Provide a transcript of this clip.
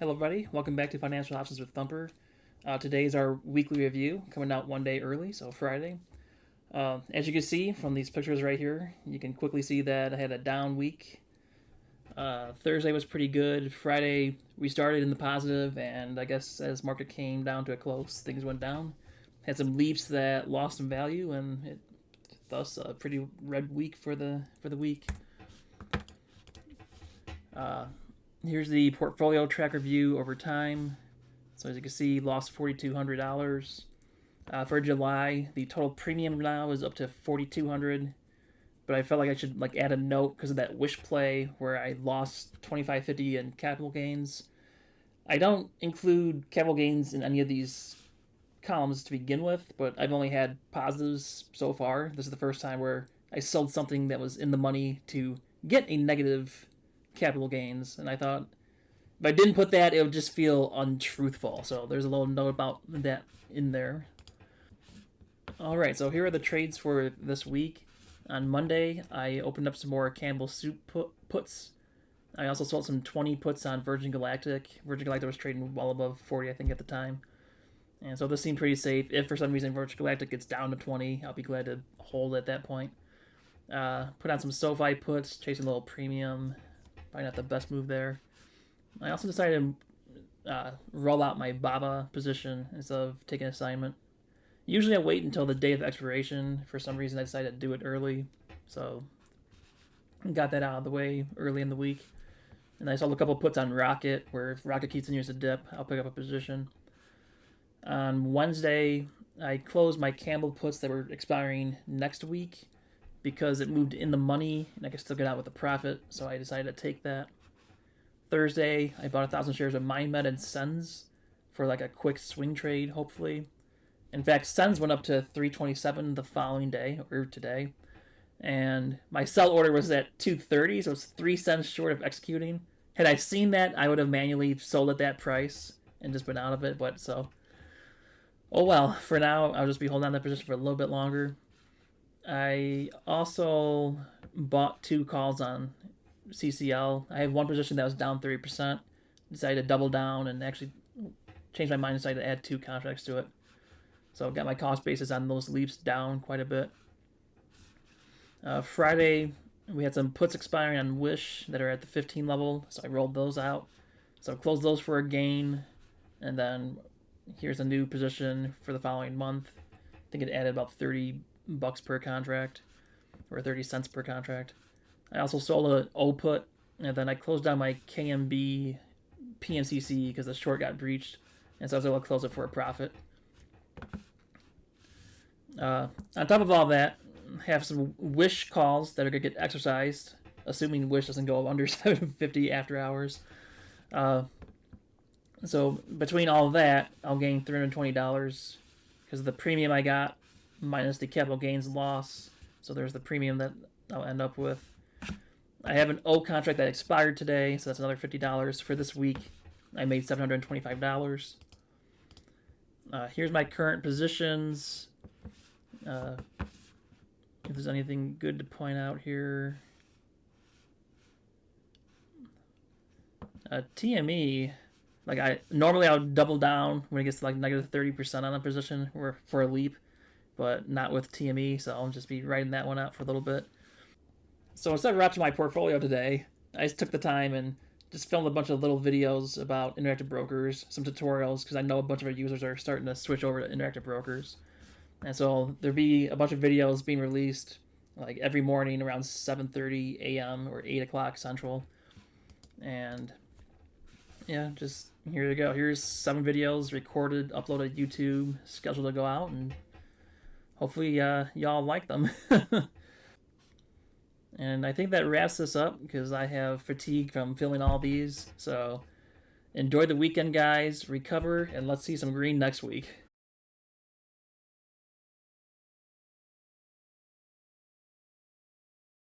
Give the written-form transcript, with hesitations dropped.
Hello, everybody. Welcome back to Financial Options with Thumper. Today is our weekly review, coming out one day early, so Friday. As you can see from these pictures right here, you can quickly see that I had a down week. Thursday was pretty good. Friday, we started in the positive, and I guess as market came down to a close, things went down. Had some leaps that lost some value, and thus a pretty red week for the week. Here's the portfolio tracker view over time. So as you can see, lost $4,200. For July, the total premium now is up to $4,200. But I felt like I should add a note because of that wish play where I lost $2,550 in capital gains. I don't include capital gains in any of these columns to begin with, but I've only had positives so far. This is the first time where I sold something that was in the money to get a negative capital gains, and I thought if I didn't put that, it would just feel untruthful. So there's a little note about that in there. Alright, so here are the trades for this week. On Monday, I opened up some more Campbell Soup puts. I also sold some 20 puts on Virgin Galactic. Virgin Galactic was trading well above 40, I think, at the time. And so this seemed pretty safe. If for some reason Virgin Galactic gets down to 20, I'll be glad to hold at that point. Put on some SOFI puts, chasing a little premium. Probably not the best move there. I also decided to roll out my BABA position instead of taking an assignment. Usually I wait until the day of expiration. For some reason I decided to do it early. So got that out of the way early in the week. And I sold a couple puts on Rocket, where if Rocket continues to dip, I'll pick up a position. On Wednesday, I closed my Campbell puts that were expiring next week because it moved in the money and I could still get out with a profit, so I decided to take that. Thursday, I bought 1,000 shares of MNMD and SENS for a quick swing trade, hopefully. In fact, SENS went up to 327 the following day, or today, and my sell order was at 230, so it's 3 cents short of executing. Had I seen that, I would have manually sold at that price and just been out of it, but so, oh well. For now, I'll just be holding on that position for a little bit longer. I also bought 2 calls on CCL. I have one position that was down 30%. Decided to double down and actually change my mind and decided to add 2 contracts to it. So got my cost basis on those leaps down quite a bit. Friday, we had some puts expiring on Wish that are at the 15 level, so I rolled those out. So closed those for a gain, and then here's a new position for the following month. I think it added about $30 per contract, or 30 cents per contract. I also sold an O put, and then I closed down my KMB PNCC because the short got breached, and so I was able to close it for a profit. On top of all that, have some Wish calls that are going to get exercised, assuming Wish doesn't go under 750 after hours. So between all of that, I'll gain $320 because of the premium I got minus the capital gains loss. So there's the premium that I'll end up with. I have an O contract that expired today, so that's another $50 for this week. I made $725. Here's my current positions. If there's anything good to point out here. TME, normally I would double down when it gets to negative 30% on a position or for a leap, but not with TME, so I'll just be writing that one out for a little bit. So instead of watching my portfolio today, I just took the time and just filmed a bunch of little videos about Interactive Brokers, some tutorials, because I know a bunch of our users are starting to switch over to Interactive Brokers. And so there'll be a bunch of videos being released every morning around 7:30 a.m. or 8 o'clock Central. And yeah, just here you go. Here's 7 videos recorded, uploaded to YouTube, scheduled to go out, and hopefully y'all like them. And I think that wraps this up because I have fatigue from filming all these. So enjoy the weekend, guys. Recover, and let's see some green next week.